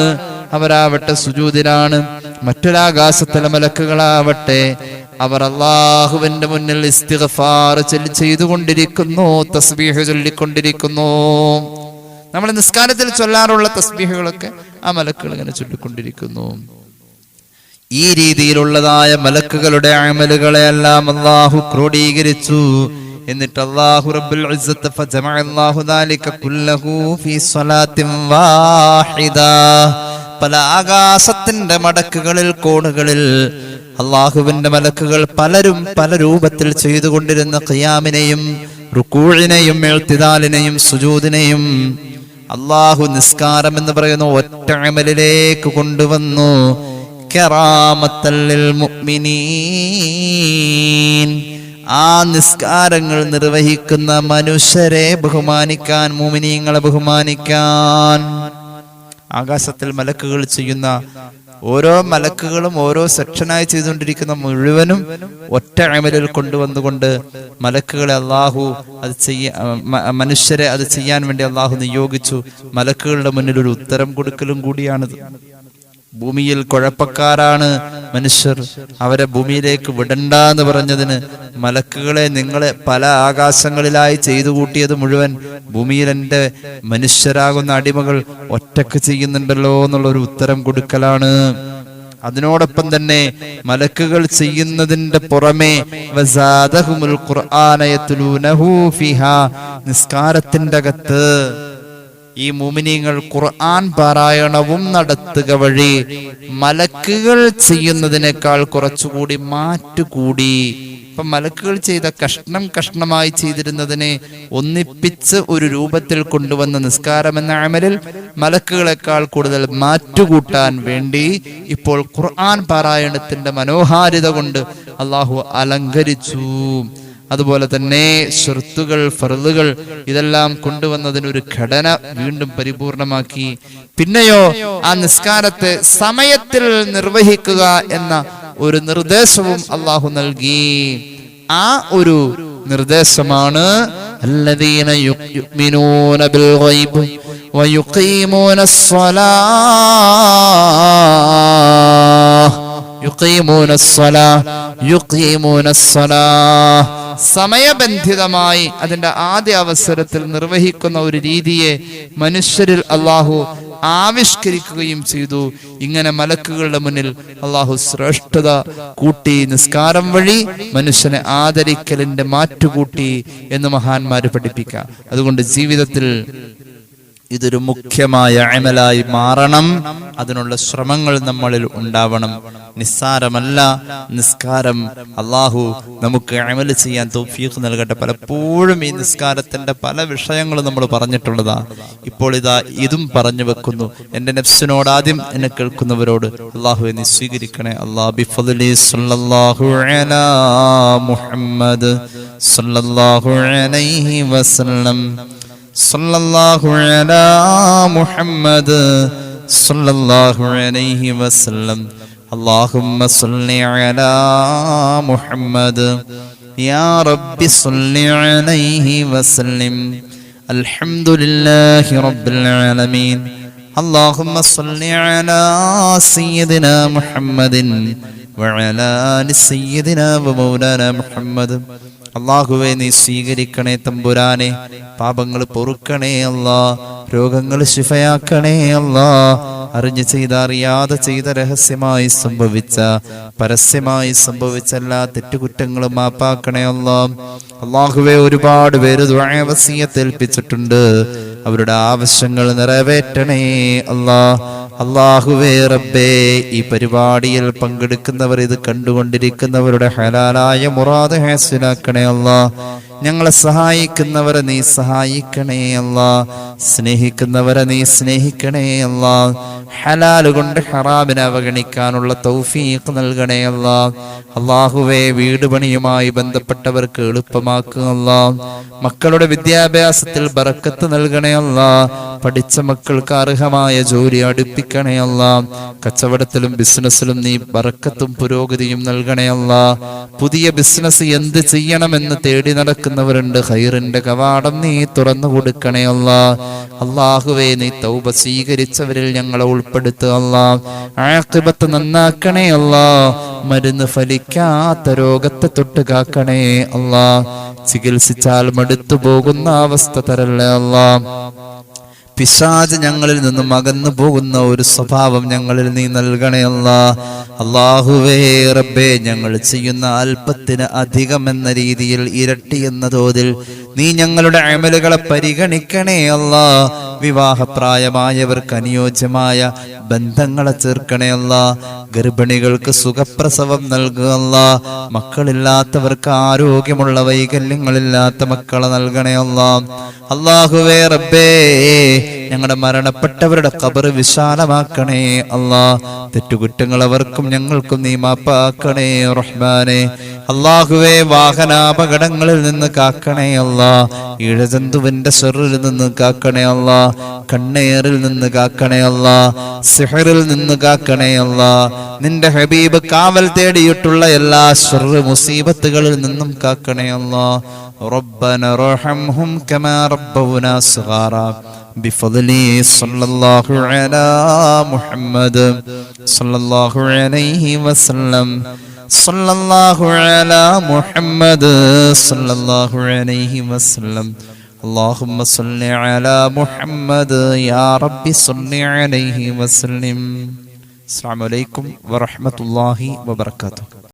മറ്റൊരാകാശത്തിലെ മലക്കുകളാവട്ടെ അവർ അള്ളാഹുവിന്റെ മുന്നിൽ ഇസ്തിഗ്ഫാർ ചെയ്തുകൊണ്ടിരിക്കുന്നു, തസ്ബീഹ് ചൊല്ലിക്കൊണ്ടിരിക്കുന്നു. നമ്മൾ നിസ്കാരത്തിൽ ചൊല്ലാറുള്ള തസ്ബീഹുകളൊക്കെ ആ മലക്കുകൾ ഇങ്ങനെ ചൊല്ലിക്കൊണ്ടിരിക്കുന്നു. ഈ രീതിയിലുള്ളതായ മലക്കുകളുടെ അമലുകളെ എല്ലാം അല്ലാഹു ക്രോഡീകരിച്ചു. എന്നിട്ട് അല്ലാഹു റബ്ബുൽ ഇസ്സത്ത് ഫജമഅല്ലാഹു ദാലിക കുല്ലഹു ഫീ സ്വലാത്തിൻ വാഹിദ, പല ആകാശത്തിന്റെ മടക്കുകളിൽ കോണുകളിൽ അള്ളാഹുവിന്റെ മലക്കുകൾ പലരും പല രൂപത്തിൽ ചെയ്തുകൊണ്ടിരുന്ന ഖിയാമിനെയും റുക്കൂഇനെയും ഇഅ്തിദാലിനെയും സുജൂദിനെയും അള്ളാഹു നിസ്കാരം എന്ന് പറയുന്ന ഒറ്റ അമലിലേക്ക് കൊണ്ടുവന്നു. കറാമത്തൽ ലിൽ മുഅ്മിനീൻ, ആ നിസ്കാരങ്ങൾ നിർവഹിക്കുന്ന മനുഷ്യരെ ബഹുമാനിക്കാൻ, മുഅ്മിനീങ്ങളെ ബഹുമാനിക്കാൻ. ആകാശത്തിൽ മലക്കുകൾ ചെയ്യുന്ന ഓരോ മലക്കുകളും ഓരോ സെക്ഷനായി ചെയ്തുകൊണ്ടിരിക്കുന്ന മുഴുവനും ഒറ്റ അമലിൽ കൊണ്ടുവന്നുകൊണ്ട് മലക്കുകളെ അള്ളാഹു മനുഷ്യരെ അത് ചെയ്യാൻ വേണ്ടി അള്ളാഹു നിയോഗിച്ചു. മലക്കുകളുടെ മുന്നിൽ ഒരു ഉത്തരം കൊടുക്കലും കൂടിയാണിത്. ഭൂമിയിൽ കുഴപ്പക്കാരാണ് മനുഷ്യർ, അവരെ ഭൂമിയിലേക്ക് വിടണ്ട എന്ന് പറഞ്ഞതിന് മലക്കുകളെ നിങ്ങളെ പല ആകാശങ്ങളിലായി ചെയ്തു കൂട്ടിയത് മുഴുവൻ ഭൂമിയിൽ എൻ്റെ മനുഷ്യരാകുന്ന അടിമകൾ ഒറ്റക്ക് ചെയ്യുന്നുണ്ടല്ലോ എന്നുള്ളൊരു ഉത്തരം കൊടുക്കലാണ്. അതിനോടൊപ്പം തന്നെ മലക്കുകൾ ചെയ്യുന്നതിന്റെ പുറമെ വസാദഹുമുൽ ഖുർആന യത്ലൂനഹു ഫിഹാ, നിസ്കാരത്തിന്റെ അകത്ത് ഈ മുഅ്മിനീങ്ങൾ ഖുർആൻ പാരായണവും നടത്തുക വഴി മലക്കുകൾ ചെയ്യുന്നതിനേക്കാൾ കുറച്ചുകൂടി മാറ്റുകൂടി. ഇപ്പൊ മലക്കുകൾ ചെയ്ത കഷ്ണമായി ചെയ്തിരുന്നതിനെ ഒന്നിപ്പിച്ച് ഒരു രൂപത്തിൽ കൊണ്ടുവന്ന നിസ്കാരം എന്ന അമലിൽ മലക്കുകളെക്കാൾ കൂടുതൽ മാറ്റുകൂട്ടാൻ വേണ്ടി ഇപ്പോൾ ഖുർആൻ പാരായണത്തിന്റെ മനോഹാരിത കൊണ്ട് അള്ളാഹു അലങ്കരിച്ചു. അതുപോലെ തന്നെ ശർത്തുകൾ, ഫർളുകൾ ഇതെല്ലാം കൊണ്ടുവന്നതിനൊരു ഘടന വീണ്ടും പരിപൂർണമാക്കി. പിന്നെയോ ആ നിസ്കാരത്തെ സമയത്തിൽ നിർവഹിക്കുക എന്ന ഒരു നിർദ്ദേശവും അള്ളാഹു നൽകി. ആ ഒരു നിർദ്ദേശമാണ് അല്ലദീന യുഅ്മിനൂന ബിൽ ഗൈബ് ويقيمون الصلاة സമയബന്ധിതമായി അതിന്റെ ആദ്യ അവസരത്തിൽ നിർവഹിക്കുന്ന ഒരു രീതിയെ മനുഷ്യരിൽ അള്ളാഹു ആവിഷ്കരിക്കുകയും ചെയ്തു. ഇങ്ങനെ മലക്കുകളുടെ മുന്നിൽ അള്ളാഹു ശ്രേഷ്ഠത കൂട്ടി. നിസ്കാരം വഴി മനുഷ്യനെ ആദരിക്കലിന്റെ മാറ്റുകൂട്ടി എന്ന് മഹാന്മാര് പഠിപ്പിക്കാം. അതുകൊണ്ട് ജീവിതത്തിൽ ഇതൊരു മുഖ്യമായ അമലായി മാറണം. അതിനുള്ള ശ്രമങ്ങൾ നമ്മളിൽ ഉണ്ടാവണം. നിസ്സാരമല്ല നിസ്കാരം. അള്ളാഹു നമുക്ക് അമല് ചെയ്യാൻ തൗഫീഖ് നൽകട്ടെ. പലപ്പോഴും ഈ നിസ്കാരത്തിന്റെ പല വിഷയങ്ങളും നമ്മൾ പറഞ്ഞിട്ടുള്ളതാ. ഇപ്പോൾ ഇതും പറഞ്ഞു വെക്കുന്നു. എന്റെ നഫ്സിനോട്, ആദ്യം എന്നെ കേൾക്കുന്നവരോട് അള്ളാഹു എന്നെ സ്വീകരിക്കണേ. അല്ലാഹു ബിഫദ്ലി സല്ലല്ലാഹു അലാ മുഹമ്മദ് സല്ലല്ലാഹു അലൈഹി വസല്ലം സല്ലല്ലാഹു അലാ മുഹമ്മദ് സല്ലല്ലാഹു അലൈഹി വസല്ലം. اللهم صل على محمد يا رب صل عليه وسلم. الحمد لله رب العالمين. اللهم صل على سيدنا محمد وعلى آل سيدنا ومولانا محمد. അള്ളാഹുവെ നീ സ്വീകരിക്കണേ തമ്പുരാനെ. പാപങ്ങൾ പൊറുക്കണേ അല്ലാ. രോഗങ്ങൾ ശിഫയാക്കണേ അല്ലാ. അറിഞ്ഞു ചെയ്ത, അറിയാതെ ചെയ്ത, രഹസ്യമായി സംഭവിച്ച, പരസ്യമായി സംഭവിച്ച എല്ലാ തെറ്റുകുറ്റങ്ങളും മാപ്പാക്കണേ അല്ലാ. അള്ളാഹുവെ ഒരുപാട് പേര് ദുആ വസിയത്ത് ഏൽപ്പിച്ചിട്ടുണ്ട്. അവരുടെ ആവശ്യങ്ങൾ നിറവേറ്റണേ അല്ലാ. അല്ലാഹുവേ റബ്ബേ, ഈ പരിപാടിയിൽ പങ്കെടുക്കുന്നവർ, ഇത് കണ്ടുകൊണ്ടിരിക്കുന്നവരുടെ ഹലാലായ മുറാദ് ഹാസിലാക്കണേ അല്ലാ. ഞങ്ങളെ സഹായിക്കുന്നവരെ നീ സഹായിക്കണേ അല്ലാ. സ്നേഹിക്കുന്നവരെ നീ സ്നേഹിക്കണേ അല്ലാ. ഹലാൽ കൊണ്ട് ഹറാമിനെ അവഗണിക്കാനുള്ള തൗഫീഖ് നൽകണേ അല്ലാ. അല്ലാഹുവേ, വീട് പണിയുമായി ബന്ധപ്പെട്ടവർക്ക് എളുപ്പമാക്കുക അല്ലാ. മക്കളുടെ വിദ്യാഭ്യാസത്തിൽ ബറക്കത്ത് നൽകണേ അല്ലാ. പഠിച്ച മക്കൾക്ക് അർഹമായ ജോലി അടുപ്പിക്കണേ അല്ലാ. കച്ചവടത്തിലും ബിസിനസ്സിലും നീ ബറക്കത്തും പുരോഗതിയും നൽകണേ അല്ലാ. പുതിയ ബിസിനസ് എന്ത് ചെയ്യണമെന്ന് തേടി നടക്കുന്നവരുണ്ട്. ഖൈറിന്റെ കവാടം നീ തുറന്നു കൊടുക്കണേ അല്ലാ. അല്ലാഹുവേ, നീ തൗബ സ്വീകരിച്ചവരിൽ ഞങ്ങളെ ഉൾപ്പെടുത്തുക അല്ലാ. ആഖിബത്ത് നന്നാക്കണേ അല്ലാ. മരുന്ന് ഫലിക്കാത്ത രോഗത്തെ തൊട്ട് കാക്കണേ അല്ലാ. ചികിത്സിച്ചാൽ മടുത്തു പോകുന്ന അവസ്ഥ തരല്ലേ അല്ലാ. പിശാച് ഞങ്ങളിൽ നിന്നും അകന്നു പോകുന്ന ഒരു സ്വഭാവം ഞങ്ങളിൽ നീ നൽകണേ അല്ലാ. അല്ലാഹുവേ റബ്ബേ, ഞങ്ങൾ ചെയ്യുന്ന അല്പത്തിന് അധികം എന്ന രീതിയിൽ ഇരട്ടി എന്ന തോതിൽ നീ ഞങ്ങളുടെ അമലുകളെ പരിഗണിക്കണേ അല്ലാ. വിവാഹപ്രായമായവർക്ക് അനുയോജ്യമായ ബന്ധങ്ങളെ ചേർക്കണേ അല്ലാ. ഗർഭിണികൾക്ക് സുഖപ്രസവം നൽകുക അല്ലാ. മക്കളില്ലാത്തവർക്ക് ആരോഗ്യമുള്ള, വൈകല്യങ്ങളില്ലാത്ത മക്കളെ നൽകണേ അല്ലാ. അല്ലാഹുവേ റബ്ബേ, ഞങ്ങളുടെ മരണപ്പെട്ടവരുടെ ഖബർ വിശാലമാക്കണേ അല്ലാ. തെറ്റുകുറ്റങ്ങൾ അവർക്കും ഞങ്ങൾക്കും നീ മാപ്പാക്കണേ റഹ്മാനെ. അല്ലാഹുവേ, വാഹനാപകടങ്ങളിൽ നിന്ന് കാക്കണേ അല്ലാ. ഇഴജന്തുവിന്റെ ശർറിൽ നിന്ന് കാക്കണേ അല്ലാ. കണ്ണേറിൽ നിന്ന് കാക്കണേ അല്ലാ. സിഹറിൽ നിന്ന് കാക്കണേ അല്ലാ. നിന്റെ ഹബീബ് കാവൽ തേടിയിട്ടുള്ള എല്ലാ ശർറ് മുസീബത്തുകളിൽ നിന്നും കാക്കണേ അല്ലാ. റബ്ബന റഹംഹും കമാ റബ്ബൗനാ സഗാറാ ബിഫദ്ലി സല്ലല്ലാഹു അലാ മുഹമ്മദ് സല്ലല്ലാഹു അലൈഹി വസല്ലം സല്ലല്ലാഹു അലാ മുഹമ്മദ് സല്ലല്ലാഹു അലൈഹി വസല്ലം. اللهم صل على محمد يا رب صل عليه وسلم. السلام عليكم ورحمة الله وبركاته.